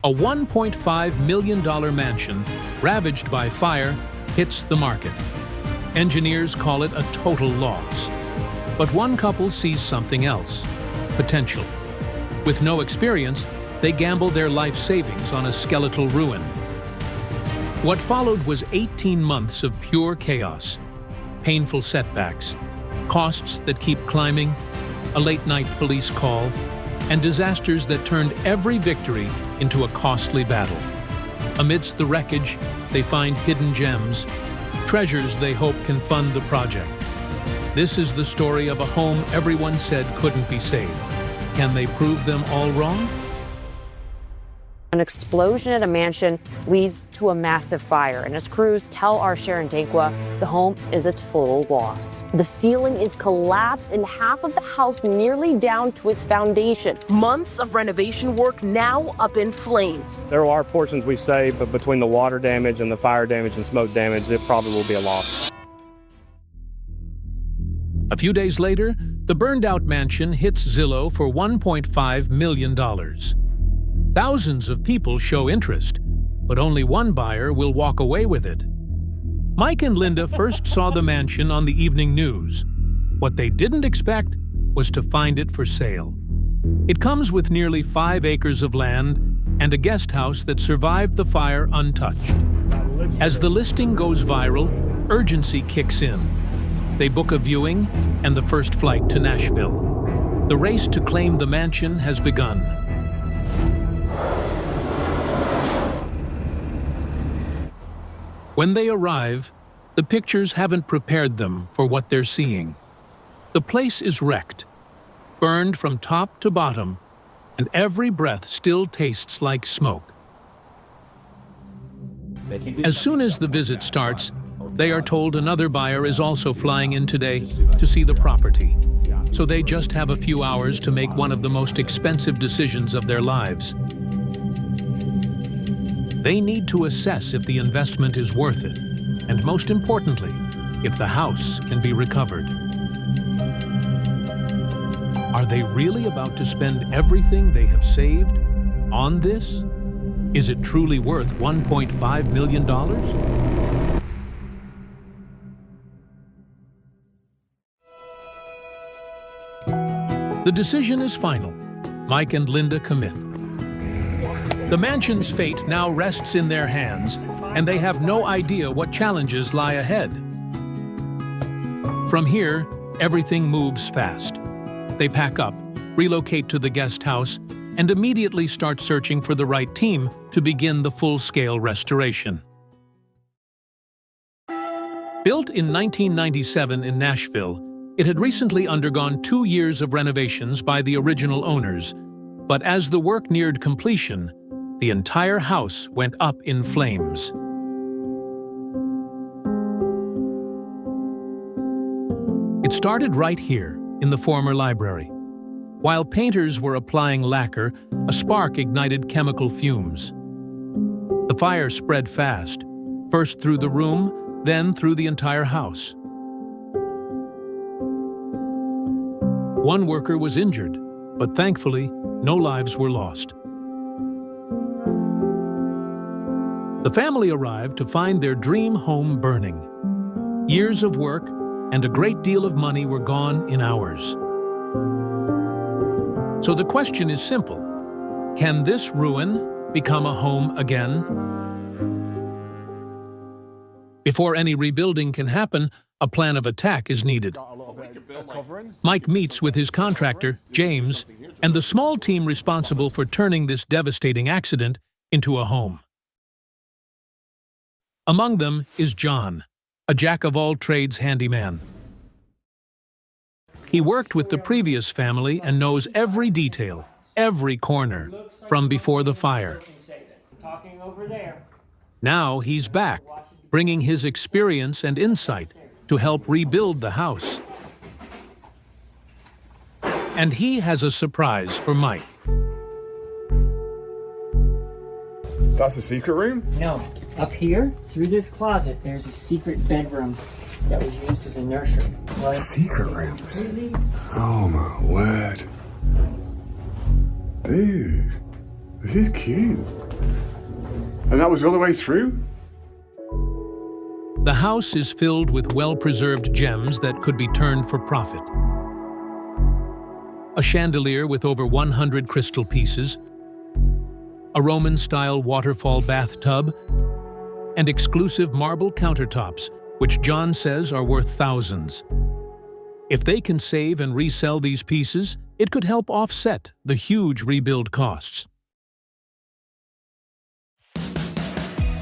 A $1.5 million mansion, ravaged by fire, hits the market. Engineers call it a total loss. But one couple sees something else: potential. With no experience, they gamble their life savings on a skeletal ruin. What followed was 18 months of pure chaos, painful setbacks, costs that keep climbing, a late-night police call, and disasters that turned every victory into a costly battle. Amidst the wreckage, they find hidden gems, treasures they hope can fund the project. This is the story of a home everyone said couldn't be saved. Can they prove them all wrong? An explosion at a mansion leads to a massive fire, and as crews tell our Sharon Dankwa, the home is a total loss. The ceiling is collapsed and half of the house nearly down to its foundation. Months of renovation work now up in flames. There are portions we saved, but between the water damage and the fire damage and smoke damage, it probably will be a loss. A few days later, the burned-out mansion hits Zillow for $1.5 million. Thousands of people show interest, but only one buyer will walk away with it. Mike and Linda first saw the mansion on the evening news. What they didn't expect was to find it for sale. It comes with nearly 5 acres of land and a guest house that survived the fire untouched. As the listing goes viral, urgency kicks in. They book a viewing and the first flight to Nashville. The race to claim the mansion has begun. When they arrive, the pictures haven't prepared them for what they're seeing. The place is wrecked, burned from top to bottom, and every breath still tastes like smoke. As soon as the visit starts, they are told another buyer is also flying in today to see the property. So they just have a few hours to make one of the most expensive decisions of their lives. They need to assess if the investment is worth it, and most importantly, if the house can be recovered. Are they really about to spend everything they have saved on this? Is it truly worth $1.5 million? The decision is final. Mike and Linda commit. The mansion's fate now rests in their hands, and they have no idea what challenges lie ahead. From here, everything moves fast. They pack up, relocate to the guest house, and immediately start searching for the right team to begin the full-scale restoration. Built in 1997 in Nashville, it had recently undergone 2 years of renovations by the original owners, but as the work neared completion, the entire house went up in flames. It started right here, in the former library. While painters were applying lacquer, a spark ignited chemical fumes. The fire spread fast, first through the room, then through the entire house. One worker was injured, but thankfully, no lives were lost. The family arrived to find their dream home burning. Years of work and a great deal of money were gone in hours. So the question is simple: can this ruin become a home again? Before any rebuilding can happen, a plan of attack is needed. Mike meets with his contractor, James, and the small team responsible for turning this devastating accident into a home. Among them is John, a jack-of-all-trades handyman. He worked with the previous family and knows every detail, every corner, from before the fire. Now he's back, bringing his experience and insight to help rebuild the house. And he has a surprise for Mike. That's a secret room? No. Up here, through this closet, there's a secret bedroom that was used as a nursery. What? Secret rooms? Oh my word. Dude, this is cute. And that was all the way through? The house is filled with well-preserved gems that could be turned for profit. A chandelier with over 100 crystal pieces, a Roman-style waterfall bathtub, and exclusive marble countertops, which John says are worth thousands. If they can save and resell these pieces, it could help offset the huge rebuild costs.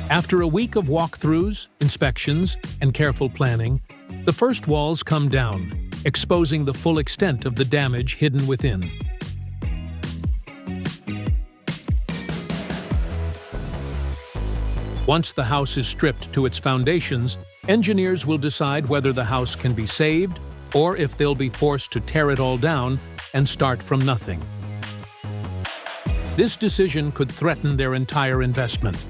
After a week of walkthroughs, inspections, and careful planning, the first walls come down, exposing the full extent of the damage hidden within. Once the house is stripped to its foundations, engineers will decide whether the house can be saved or if they'll be forced to tear it all down and start from nothing. This decision could threaten their entire investment.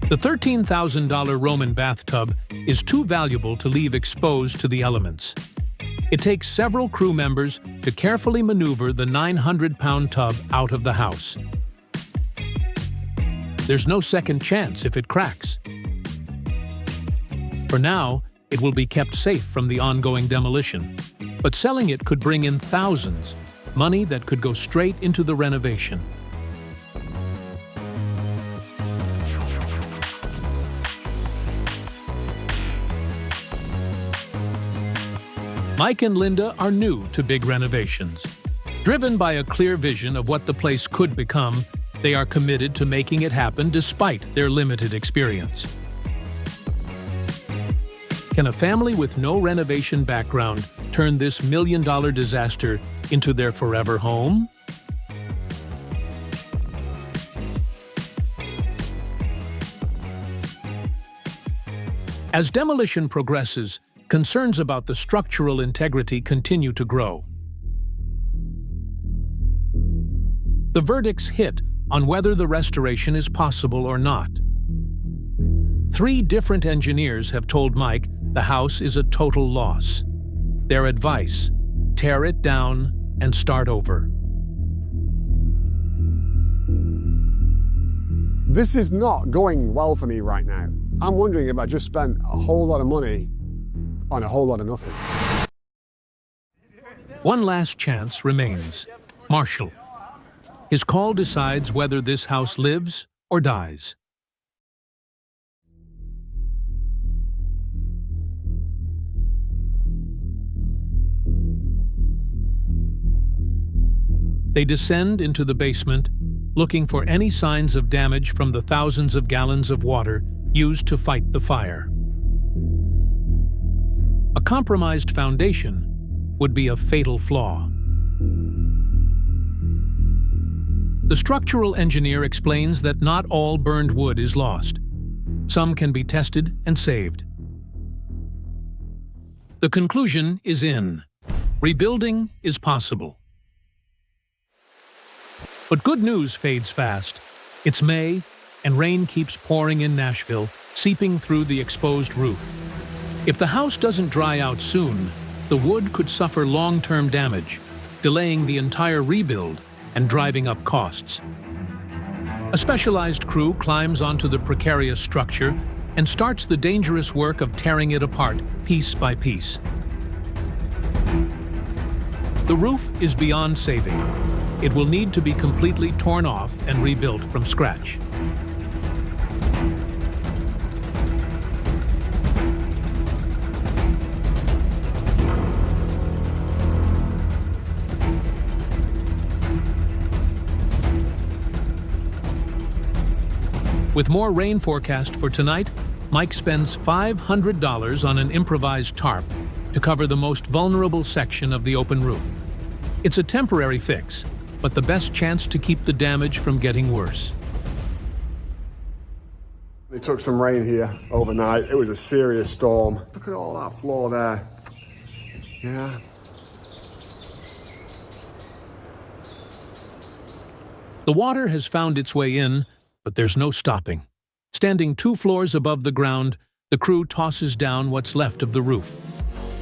The $13,000 Roman bathtub is too valuable to leave exposed to the elements. It takes several crew members to carefully maneuver the 900-pound tub out of the house. There's no second chance if it cracks. For now, it will be kept safe from the ongoing demolition, but selling it could bring in thousands, money that could go straight into the renovation. Mike and Linda are new to big renovations. Driven by a clear vision of what the place could become, they are committed to making it happen despite their limited experience. Can a family with no renovation background turn this million-dollar disaster into their forever home? As demolition progresses, concerns about the structural integrity continue to grow. The verdicts hit on whether the restoration is possible or not. 3 different engineers have told Mike the house is a total loss. Their advice: tear it down and start over. This is not going well for me right now. I'm wondering if I just spent a whole lot of money on a whole lot of nothing. One last chance remains: Marshall. His call decides whether this house lives or dies. They descend into the basement, looking for any signs of damage from the thousands of gallons of water used to fight the fire. A compromised foundation would be a fatal flaw. The structural engineer explains that not all burned wood is lost. Some can be tested and saved. The conclusion is in. Rebuilding is possible. But good news fades fast. It's May, and rain keeps pouring in Nashville, seeping through the exposed roof. If the house doesn't dry out soon, the wood could suffer long-term damage, delaying the entire rebuild and driving up costs. A specialized crew climbs onto the precarious structure and starts the dangerous work of tearing it apart piece by piece. The roof is beyond saving. It will need to be completely torn off and rebuilt from scratch. With more rain forecast for tonight, Mike spends $500 on an improvised tarp to cover the most vulnerable section of the open roof. It's a temporary fix, but the best chance to keep the damage from getting worse. They took some rain here overnight. It was a serious storm. Look at all that floor there. Yeah. The water has found its way in, but there's no stopping. Standing 2 floors above the ground, the crew tosses down what's left of the roof.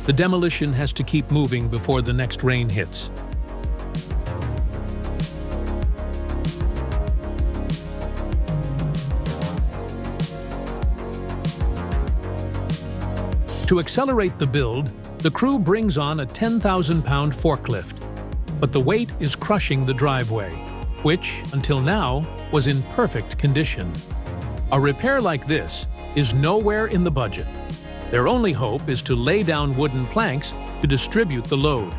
The demolition has to keep moving before the next rain hits. To accelerate the build, the crew brings on a 10,000-pound forklift. But the weight is crushing the driveway, which, until now, was in perfect condition. A repair like this is nowhere in the budget. Their only hope is to lay down wooden planks to distribute the load.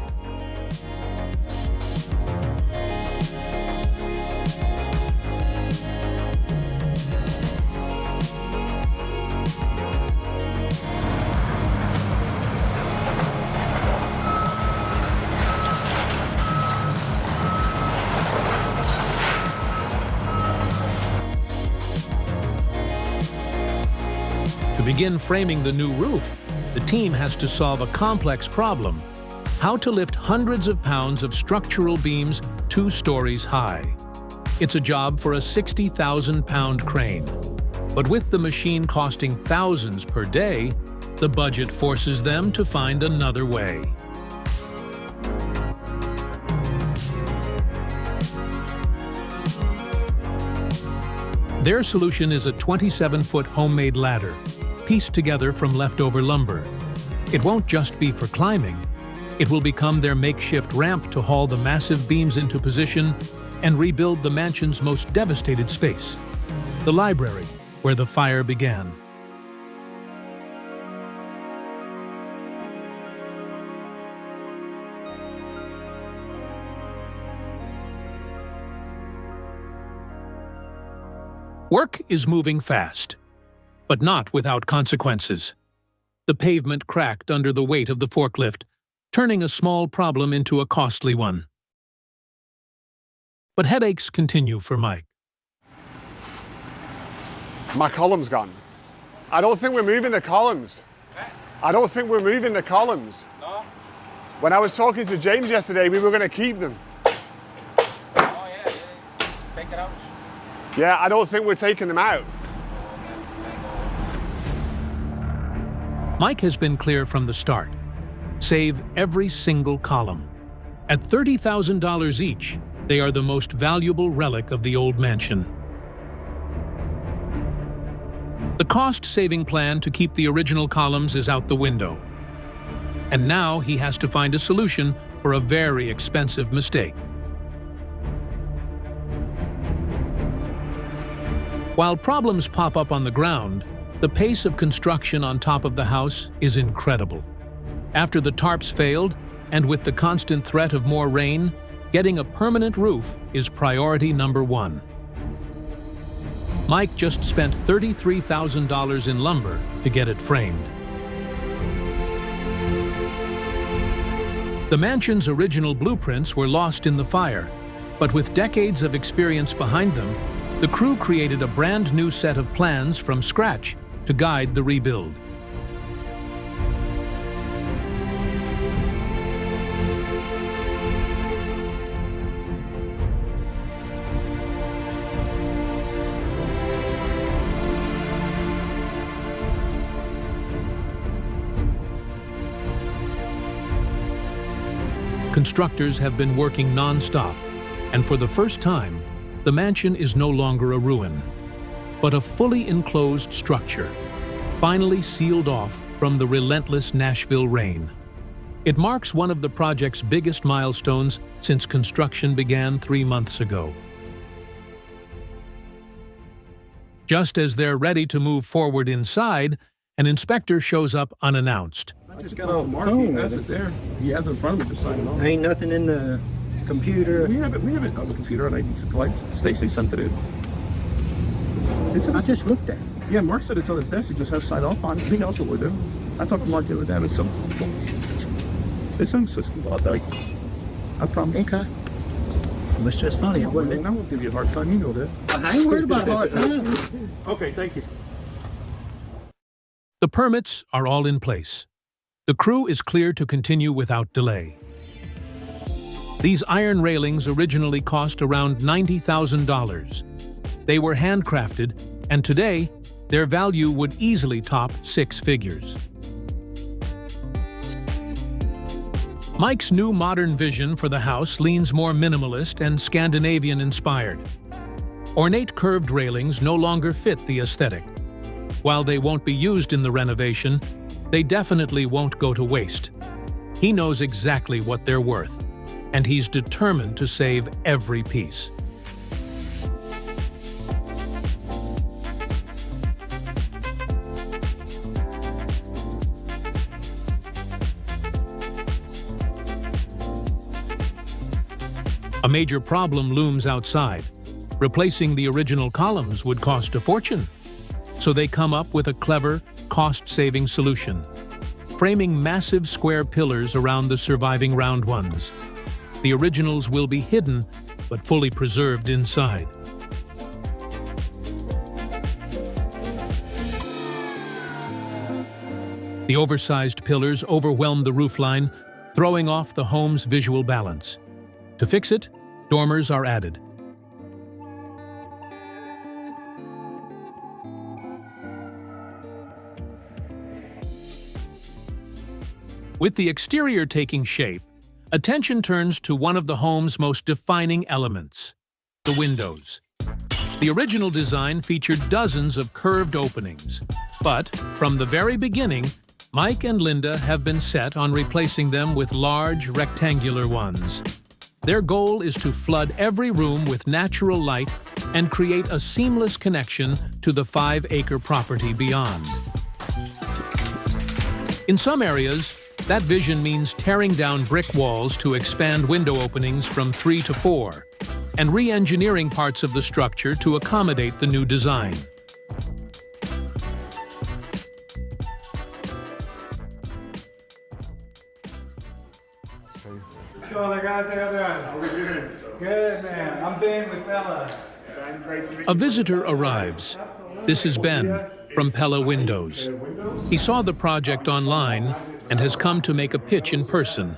To begin framing the new roof, the team has to solve a complex problem: how to lift hundreds of pounds of structural beams 2 stories high. It's a job for a 60,000-pound crane. But with the machine costing thousands per day, the budget forces them to find another way. Their solution is a 27-foot homemade ladder, pieced together from leftover lumber. It won't just be for climbing. It will become their makeshift ramp to haul the massive beams into position and rebuild the mansion's most devastated space, the library, where the fire began. Work is moving fast, but not without consequences. The pavement cracked under the weight of the forklift, turning a small problem into a costly one. But headaches continue for Mike. My column's gone. I don't think we're moving the columns. I don't think we're moving the columns. No? When I was talking to James yesterday, we were going to keep them. Oh, yeah. Take it out. Yeah, I don't think we're taking them out. Mike has been clear from the start. Save every single column. At $30,000 each, they are the most valuable relic of the old mansion. The cost-saving plan to keep the original columns is out the window. And now he has to find a solution for a very expensive mistake. While problems pop up on the ground, the pace of construction on top of the house is incredible. After the tarps failed, and with the constant threat of more rain, getting a permanent roof is priority number 1. Mike just spent $33,000 in lumber to get it framed. The mansion's original blueprints were lost in the fire, but with decades of experience behind them, the crew created a brand new set of plans from scratch to guide the rebuild. Constructors have been working non-stop, and for the first time, the mansion is no longer a ruin, but a fully enclosed structure, finally sealed off from the relentless Nashville rain. It marks one of the project's biggest milestones since construction began 3 months ago. Just as they're ready to move forward inside, an inspector shows up unannounced. I just got off the phone. He has it there. He has it in front of me, just sign it off. Ain't nothing in the computer. We have it on the computer, like Stacy sent it in. I just looked at it. Yeah, Mark said it's on his desk. He just has to sign off on it. He knows what we're doing. I talked to Mark the other day. It's some system about that. I promise. Okay. It was just funny. I won't give you a hard time. You know that. I ain't worried about hard time. Okay, thank you. The permits are all in place. The crew is clear to continue without delay. These iron railings originally cost around $90,000. They were handcrafted, and today, their value would easily top 6 figures. Mike's new modern vision for the house leans more minimalist and Scandinavian-inspired. Ornate curved railings no longer fit the aesthetic. While they won't be used in the renovation, they definitely won't go to waste. He knows exactly what they're worth, and he's determined to save every piece. A major problem looms outside. Replacing the original columns would cost a fortune. So they come up with a clever, cost-saving solution, framing massive square pillars around the surviving round ones. The originals will be hidden, but fully preserved inside. The oversized pillars overwhelm the roofline, throwing off the home's visual balance. To fix it, dormers are added. With the exterior taking shape, attention turns to one of the home's most defining elements, the windows. The original design featured dozens of curved openings, but from the very beginning, Mike and Linda have been set on replacing them with large, rectangular ones. Their goal is to flood every room with natural light and create a seamless connection to the 5-acre property beyond. In some areas, that vision means tearing down brick walls to expand window openings from 3 to 4, and re-engineering parts of the structure to accommodate the new design. What's going on, guys? How you doing? How are we doing? Good, man. I'm Ben with Bella. A visitor arrives. This is Ben from Pella Windows. He saw the project online and has come to make a pitch in person,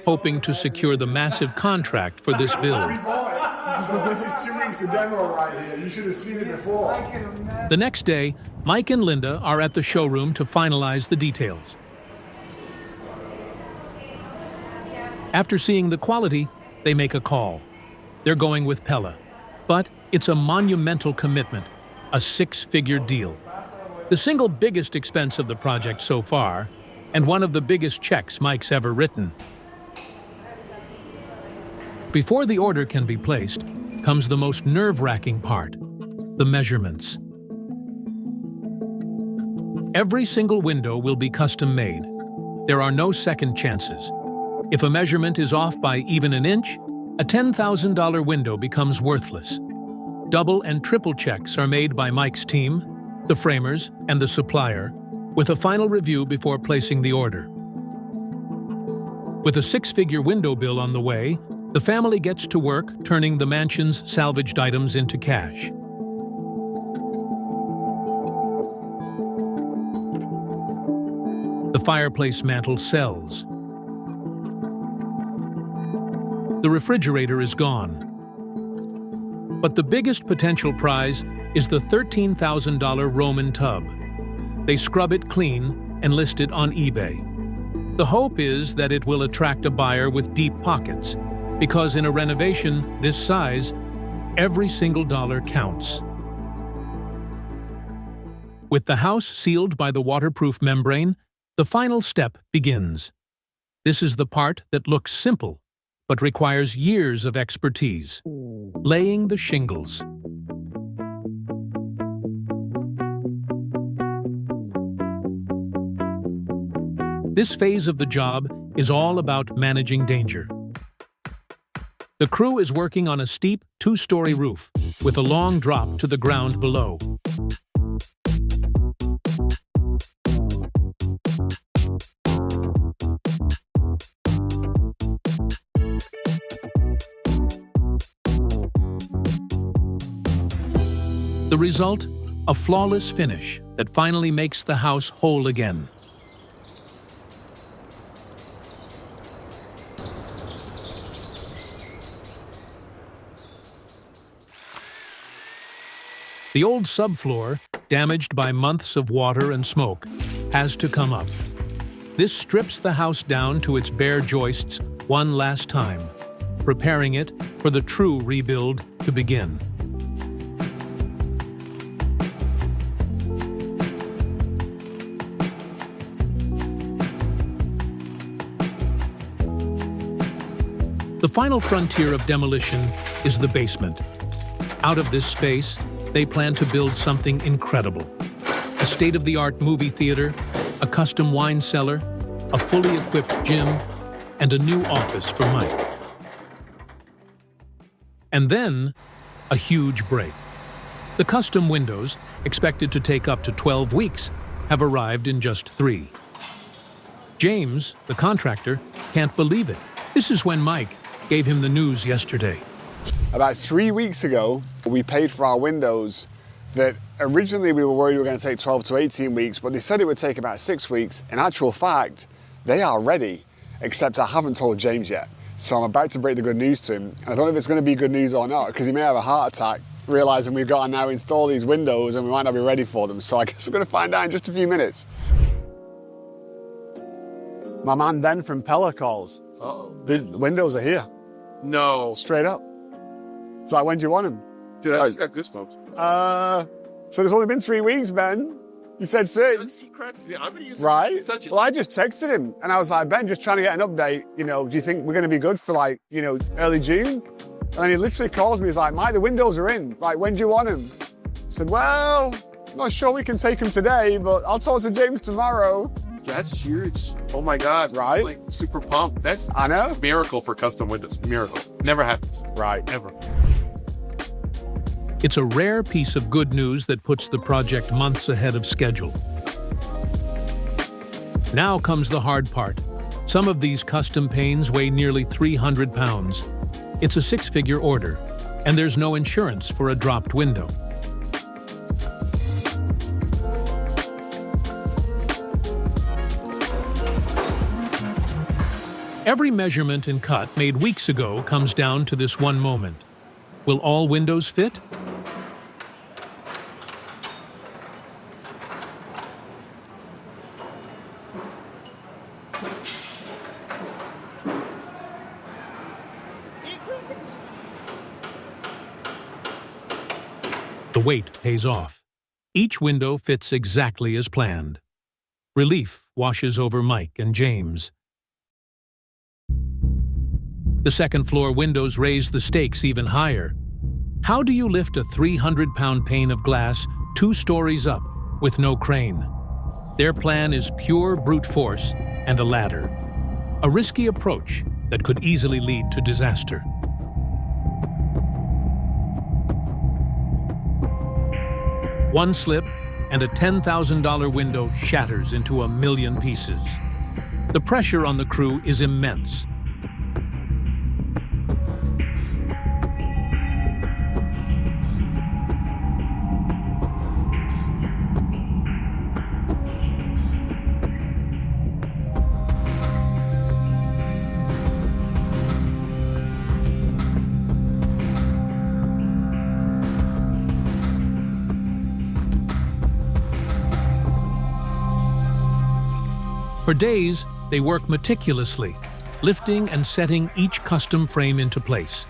hoping to secure the massive contract for this build. So this is 2 weeks of demo right here. You should have seen it before. The next day, Mike and Linda are at the showroom to finalize the details. After seeing the quality, they make a call. They're going with Pella. But it's a monumental commitment, a 6-figure deal. The single biggest expense of the project so far, and one of the biggest checks Mike's ever written. Before the order can be placed, comes the most nerve-wracking part, the measurements. Every single window will be custom-made. There are no second chances. If a measurement is off by even an inch, a $10,000 window becomes worthless. Double and triple checks are made by Mike's team, the framers, and the supplier, with a final review before placing the order. With a 6-figure window bill on the way, the family gets to work turning the mansion's salvaged items into cash. The fireplace mantle sells. The refrigerator is gone. But the biggest potential prize is the $13,000 Roman tub. They scrub it clean and list it on eBay. The hope is that it will attract a buyer with deep pockets, because in a renovation this size, every single dollar counts. With the house sealed by the waterproof membrane, the final step begins. This is the part that looks simple, but requires years of expertise. Laying the shingles. This phase of the job is all about managing danger. The crew is working on a steep 2-story roof with a long drop to the ground below. The result? A flawless finish that finally makes the house whole again. The old subfloor, damaged by months of water and smoke, has to come up. This strips the house down to its bare joists one last time, preparing it for the true rebuild to begin. The final frontier of demolition is the basement. Out of this space, they plan to build something incredible. A state-of-the-art movie theater, a custom wine cellar, a fully equipped gym, and a new office for Mike. And then, a huge break. The custom windows, expected to take up to 12 weeks, have arrived in just 3. James, the contractor, can't believe it. This is when Mike gave him the news yesterday. About 3 weeks ago, we paid for our windows that originally we were worried were going to take 12 to 18 weeks, but they said it would take about 6 weeks. In actual fact, they are ready, except I haven't told James yet. So I'm about to break the good news to him. And I don't know if it's going to be good news or not, because he may have a heart attack, realizing we've got to now install these windows and we might not be ready for them. So I guess we're going to find out in just a few minutes. My man Ben from Pella calls. Uh-oh. The windows are here. No. Straight up. It's like, when do you want them? Dude, I just got goosebumps. So there's only been 3 weeks, Ben. You said 6. He cracks me. I'm gonna use Right? such a... Well, I just texted him and I was like, Ben, just trying to get an update. You know, do you think we're going to be good for like, you know, early June? And he literally calls me. He's like, Mike, the windows are in. Like, when do you want them? I said, well, not sure we can take them today, but I'll talk to James tomorrow. That's huge. Oh my God. Right? Like super pumped. That's I know. a miracle for custom windows. Miracle. Never happens. Right. Ever. It's a rare piece of good news that puts the project months ahead of schedule. Now comes the hard part. Some of these custom panes weigh nearly 300 pounds. It's a 6-figure order, and there's no insurance for a dropped window. Every measurement and cut made weeks ago comes down to this one moment. Will all windows fit? The wait pays off. Each window fits exactly as planned. Relief washes over Mike and James. The second-floor windows raise the stakes even higher. How do you lift a 300-pound pane of glass 2 stories up with no crane? Their plan is pure brute force and a ladder. A risky approach that could easily lead to disaster. One slip, and a $10,000 window shatters into 1,000,000 pieces. The pressure on the crew is immense. For days, they work meticulously, lifting and setting each custom frame into place.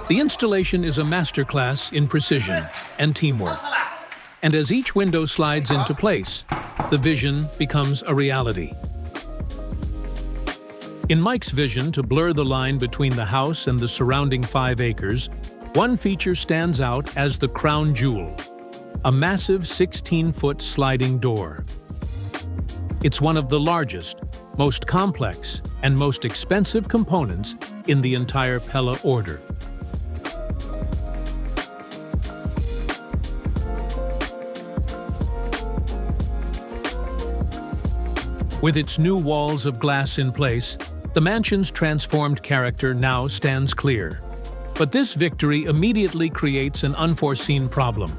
The installation is a masterclass in precision and teamwork. And as each window slides into place, the vision becomes a reality. In Mike's vision to blur the line between the house and the surrounding 5 acres, one feature stands out as the crown jewel, a massive 16-foot sliding door. It's one of the largest, most complex, and most expensive components in the entire Pella order. With its new walls of glass in place, the mansion's transformed character now stands clear. But this victory immediately creates an unforeseen problem.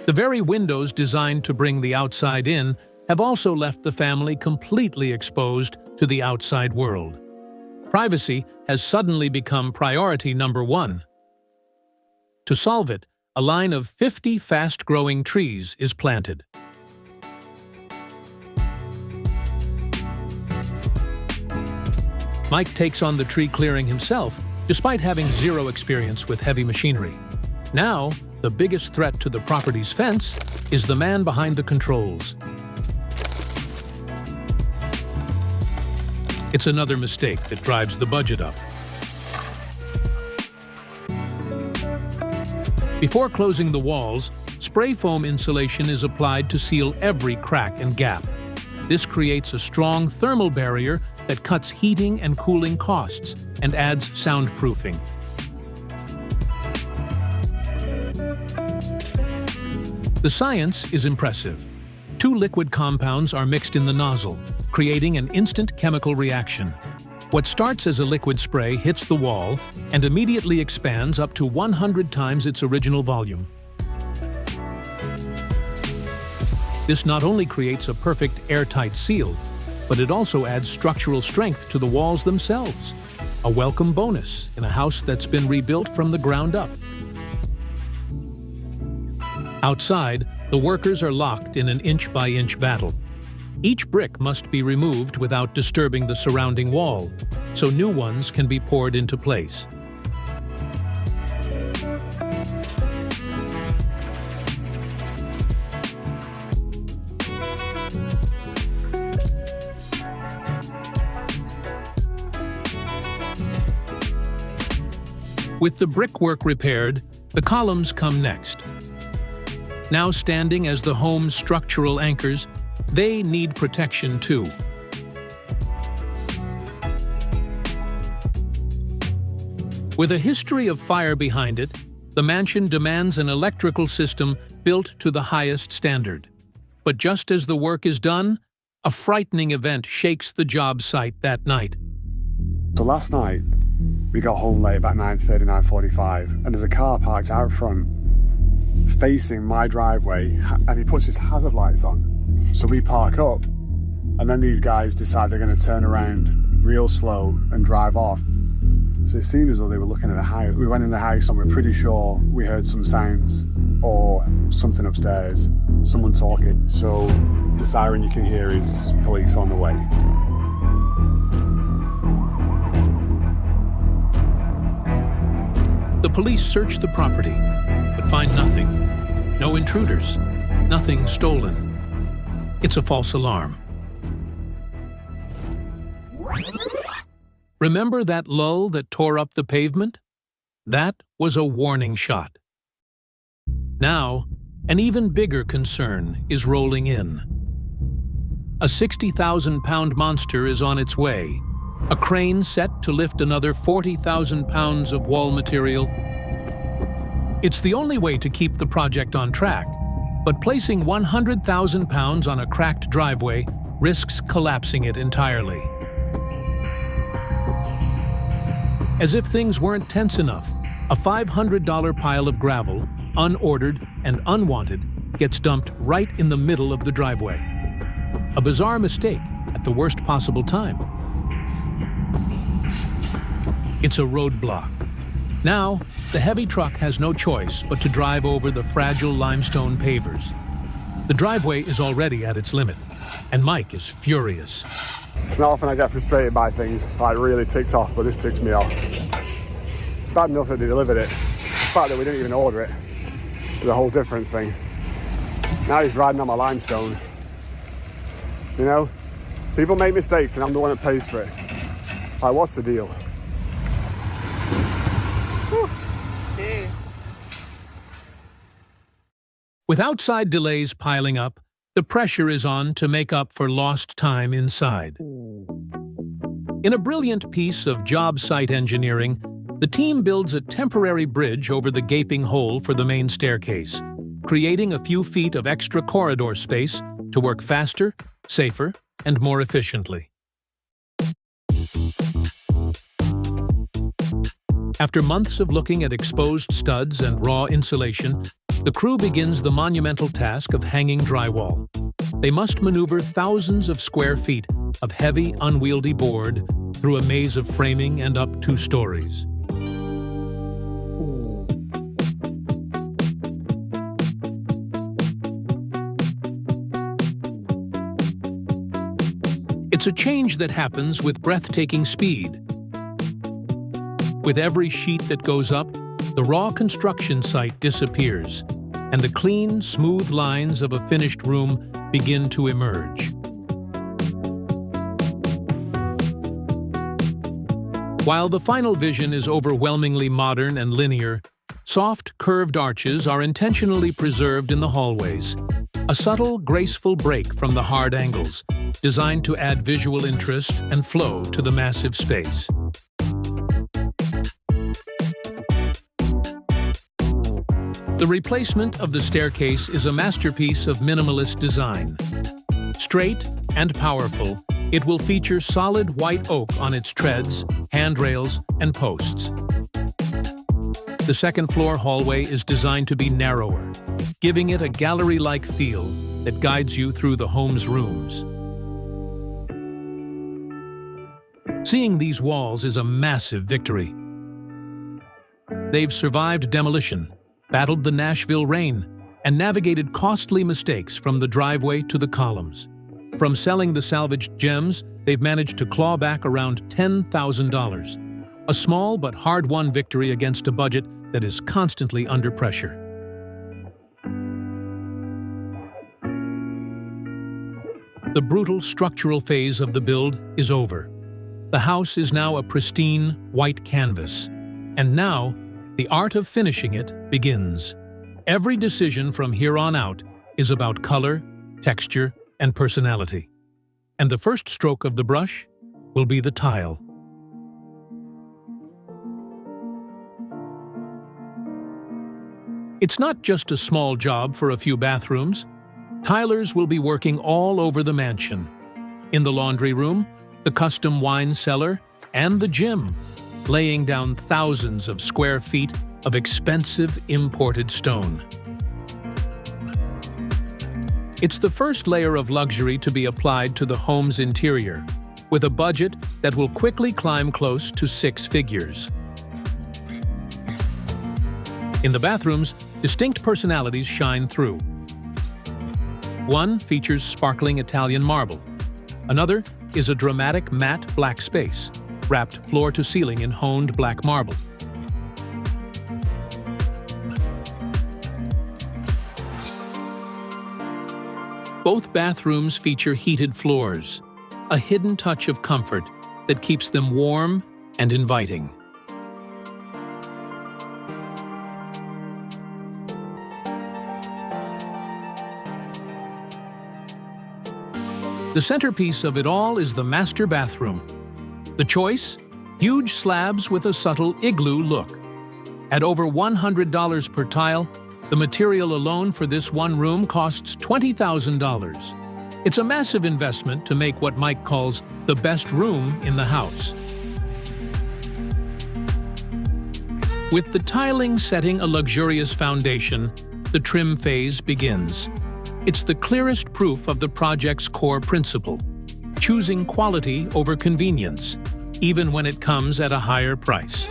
The very windows designed to bring the outside in have also left the family completely exposed to the outside world. Privacy has suddenly become priority number 1. To solve it, a line of 50 fast-growing trees is planted. Mike takes on the tree clearing himself, despite having zero experience with heavy machinery. Now, the biggest threat to the property's fence is the man behind the controls. It's another mistake that drives the budget up. Before closing the walls, spray foam insulation is applied to seal every crack and gap. This creates a strong thermal barrier that cuts heating and cooling costs and adds soundproofing. The science is impressive. 2 liquid compounds are mixed in the nozzle, creating an instant chemical reaction. What starts as a liquid spray hits the wall and immediately expands up to 100 times its original volume. This not only creates a perfect airtight seal, but it also adds structural strength to the walls themselves, a welcome bonus in a house that's been rebuilt from the ground up. Outside, the workers are locked in an inch-by-inch battle. Each brick must be removed without disturbing the surrounding wall, so new ones can be poured into place. With the brickwork repaired, the columns come next. Now standing as the home's structural anchors, they need protection too. With a history of fire behind it, the mansion demands an electrical system built to the highest standard. But just as the work is done, a frightening event shakes the job site that night. So last night, we got home late about 9:30, 9:45, and there's a car parked out front facing my driveway, and he puts his hazard lights on. So we park up, and then these guys decide they're going to turn around real slow and drive off. So it seemed as though they were looking at the house. We went in the house and we're pretty sure we heard some sounds or something upstairs, someone talking. So the siren you can hear is police on the way. The police search the property, but find nothing. No intruders, nothing stolen. It's a false alarm. Remember that lull that tore up the pavement? That was a warning shot. Now, an even bigger concern is rolling in. A 60,000-pound monster is on its way, a crane set to lift another 40,000 pounds of wall material. It's the only way to keep the project on track, but placing 100,000 pounds on a cracked driveway risks collapsing it entirely. As if things weren't tense enough, a $500 pile of gravel, unordered and unwanted, gets dumped right in the middle of the driveway. A bizarre mistake at the worst possible time. It's a roadblock. Now, the heavy truck has no choice but to drive over the fragile limestone pavers. The driveway is already at its limit, and Mike is furious. It's not often I get frustrated by things, like really ticked off, but this ticks me off. It's bad enough that they delivered it. The fact that we didn't even order it is a whole different thing. Now he's riding on my limestone. You know, people make mistakes and I'm the one that pays for it. Like, what's the deal? With outside delays piling up, the pressure is on to make up for lost time inside. In a brilliant piece of job site engineering, the team builds a temporary bridge over the gaping hole for the main staircase, creating a few feet of extra corridor space to work faster, safer, and more efficiently. After months of looking at exposed studs and raw insulation, the crew begins the monumental task of hanging drywall. They must maneuver thousands of square feet of heavy, unwieldy board through a maze of framing and up 2 stories. It's a change that happens with breathtaking speed. With every sheet that goes up, the raw construction site disappears, and the clean, smooth lines of a finished room begin to emerge. While the final vision is overwhelmingly modern and linear, soft, curved arches are intentionally preserved in the hallways, a subtle, graceful break from the hard angles, designed to add visual interest and flow to the massive space. The replacement of the staircase is a masterpiece of minimalist design. Straight and powerful, it will feature solid white oak on its treads, handrails, and posts. The second-floor hallway is designed to be narrower, giving it a gallery-like feel that guides you through the home's rooms. Seeing these walls is a massive victory. They've survived demolition, battled the Nashville rain, and navigated costly mistakes from the driveway to the columns. From selling the salvaged gems, they've managed to claw back around $10,000. A small but hard-won victory against a budget that is constantly under pressure. The brutal structural phase of the build is over. The house is now a pristine, white canvas. And now, the art of finishing it begins. Every decision from here on out is about color, texture, and personality. And the first stroke of the brush will be the tile. It's not just a small job for a few bathrooms. Tilers will be working all over the mansion. In the laundry room, the custom wine cellar, and the gym, laying down thousands of square feet of expensive imported stone. It's the first layer of luxury to be applied to the home's interior, with a budget that will quickly climb close to 6 figures. In the bathrooms, distinct personalities shine through. One features sparkling Italian marble. Another is a dramatic matte black space, wrapped floor to ceiling in honed black marble. Both bathrooms feature heated floors, a hidden touch of comfort that keeps them warm and inviting. The centerpiece of it all is the master bathroom. The choice? Huge slabs with a subtle igloo look. At over $100 per tile, the material alone for this one room costs $20,000. It's a massive investment to make what Mike calls the best room in the house. With the tiling setting a luxurious foundation, the trim phase begins. It's the clearest proof of the project's core principle, choosing quality over convenience, even when it comes at a higher price.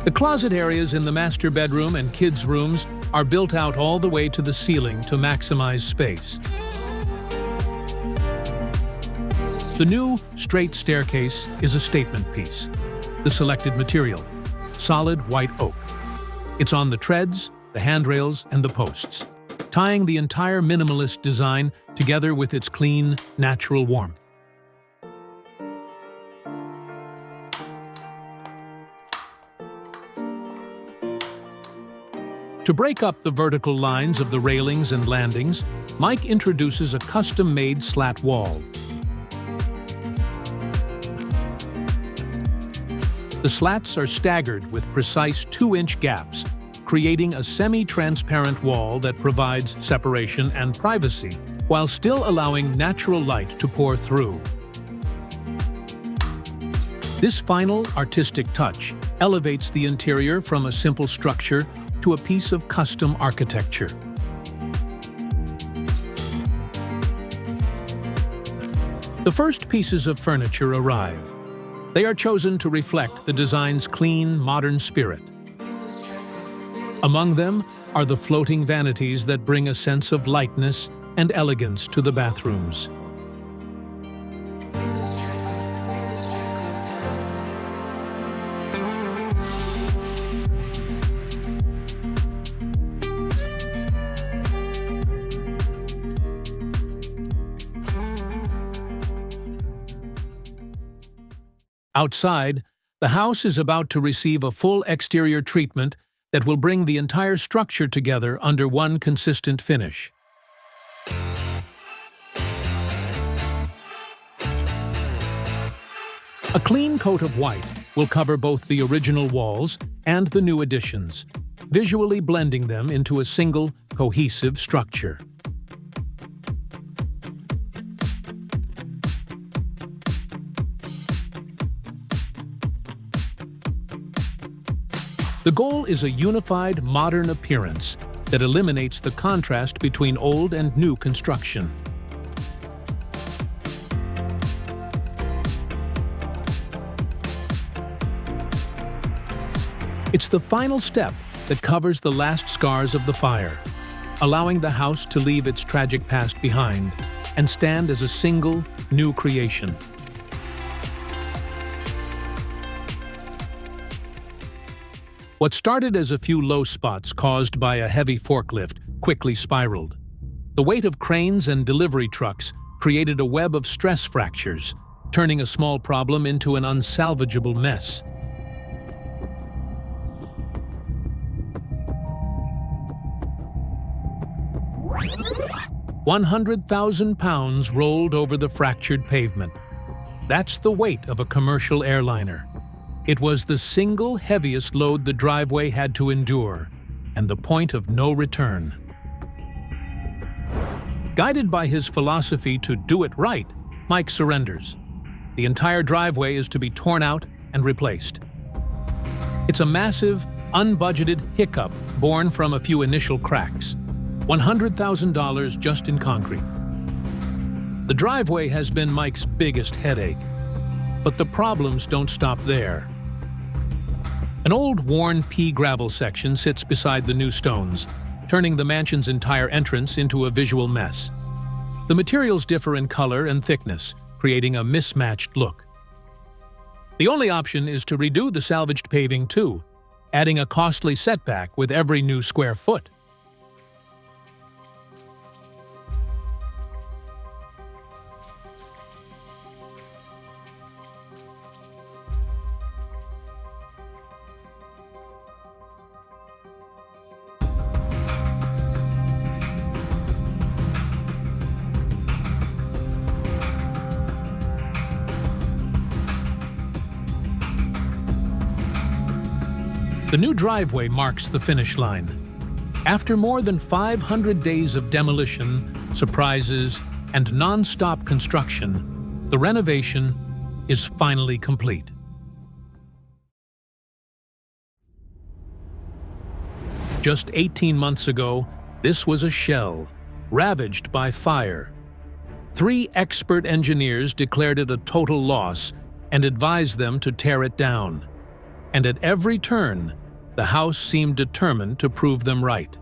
The closet areas in the master bedroom and kids' rooms are built out all the way to the ceiling to maximize space. The new straight staircase is a statement piece. The selected material, solid white oak. It's on the treads, the handrails, and the posts, tying the entire minimalist design together with its clean, natural warmth. To break up the vertical lines of the railings and landings, Mike introduces a custom-made slat wall. The slats are staggered with precise 2-inch gaps, creating a semi-transparent wall that provides separation and privacy, while still allowing natural light to pour through. This final artistic touch elevates the interior from a simple structure to a piece of custom architecture. The first pieces of furniture arrive. They are chosen to reflect the design's clean, modern spirit. Among them are the floating vanities that bring a sense of lightness and elegance to the bathrooms. Outside, the house is about to receive a full exterior treatment that will bring the entire structure together under one consistent finish. A clean coat of white will cover both the original walls and the new additions, visually blending them into a single, cohesive structure. The goal is a unified, modern appearance that eliminates the contrast between old and new construction. It's the final step that covers the last scars of the fire, allowing the house to leave its tragic past behind and stand as a single, new creation. What started as a few low spots caused by a heavy forklift quickly spiraled. The weight of cranes and delivery trucks created a web of stress fractures, turning a small problem into an unsalvageable mess. £100,000 rolled over the fractured pavement. That's the weight of a commercial airliner. It was the single heaviest load the driveway had to endure, and the point of no return. Guided by his philosophy to do it right, Mike surrenders. The entire driveway is to be torn out and replaced. It's a massive, unbudgeted hiccup born from a few initial cracks. $100,000 just in concrete. The driveway has been Mike's biggest headache, but the problems don't stop there. An old, worn pea gravel section sits beside the new stones, turning the mansion's entire entrance into a visual mess. The materials differ in color and thickness, creating a mismatched look. The only option is to redo the salvaged paving too, adding a costly setback with every new square foot. The new driveway marks the finish line. After more than 500 days of demolition, surprises, and non-stop construction, the renovation is finally complete. Just 18 months ago, this was a shell, ravaged by fire. 3 expert engineers declared it a total loss and advised them to tear it down. And at every turn, the house seemed determined to prove them right.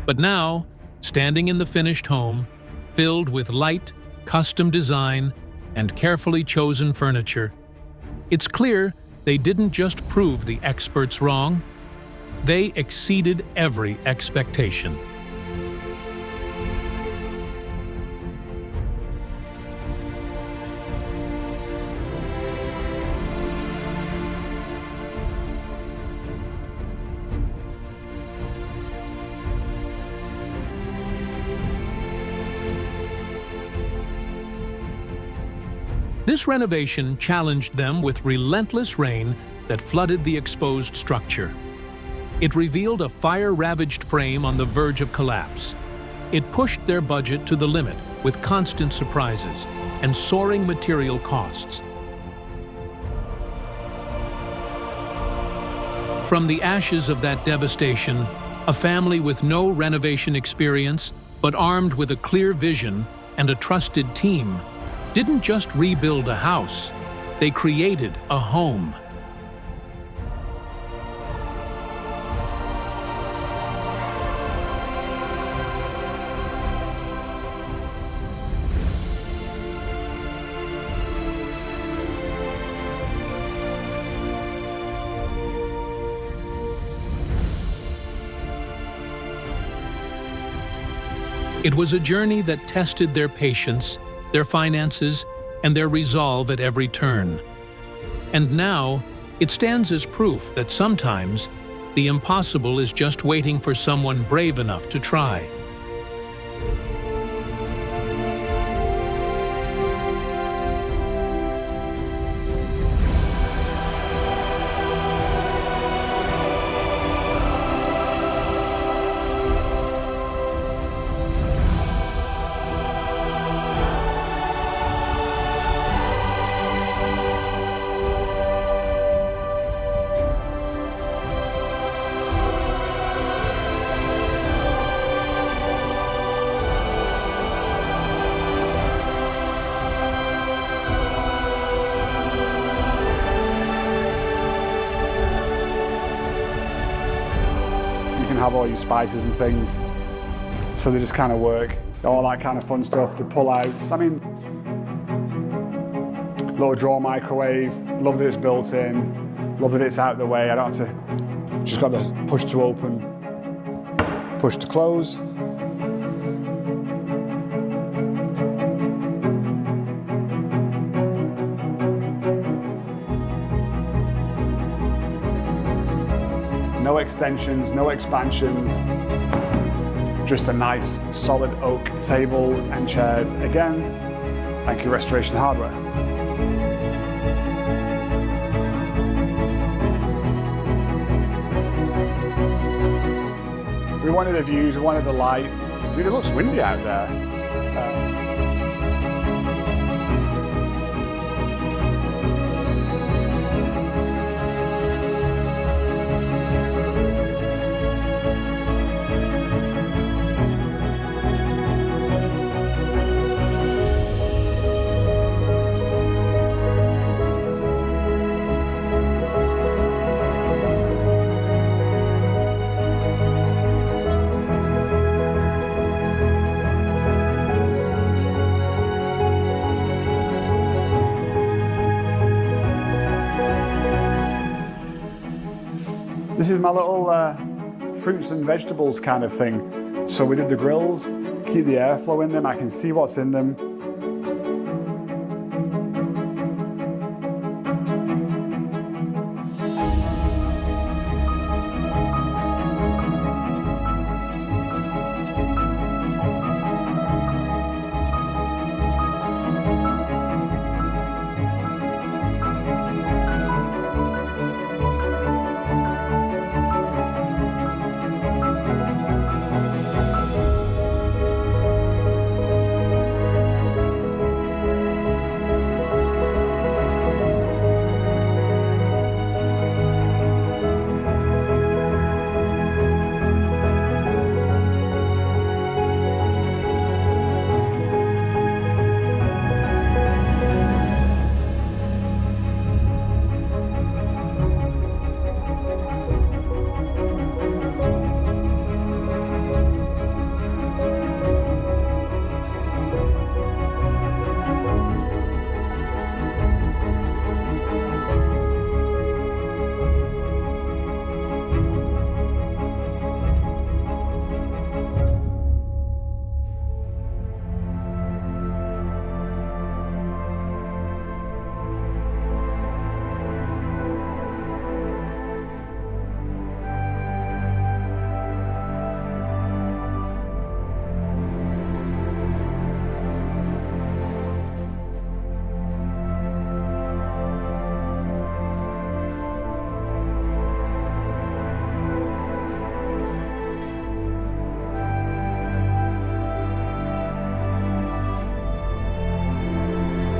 But now, standing in the finished home, filled with light, custom design, and carefully chosen furniture, it's clear they didn't just prove the experts wrong, they exceeded every expectation. This renovation challenged them with relentless rain that flooded the exposed structure. It revealed a fire-ravaged frame on the verge of collapse. It pushed their budget to the limit with constant surprises and soaring material costs. From the ashes of that devastation, a family with no renovation experience, but armed with a clear vision and a trusted team, didn't just rebuild a house, they created a home. It was a journey that tested their patience, their finances, and their resolve at every turn. And now, it stands as proof that sometimes the impossible is just waiting for someone brave enough to try. Have all your spices and things, so they just kind of work, all that kind of fun stuff, the pull-outs. I mean, little drawer microwave, love that it's built in, love that it's out of the way. I don't have to, just got to push to open, push to close. No extensions, no expansions, just a nice solid oak table and chairs. Again, thank you Restoration Hardware. We wanted the views, we wanted the light. I mean, it looks windy out there. This is my little fruits and vegetables kind of thing. So we did the grills, keep the airflow in them, I can see what's in them.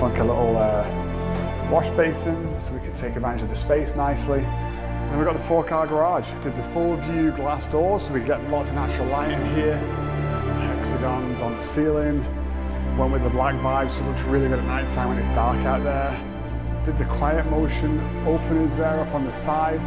Like a little wash basin so we could take advantage of the space nicely. And we've got the 4-car garage. Did the full view glass doors so we get lots of natural light in here. Hexagons on the ceiling. Went with the black vibe so it looks really good at night time when it's dark out there. Did the quiet motion openers there up on the side.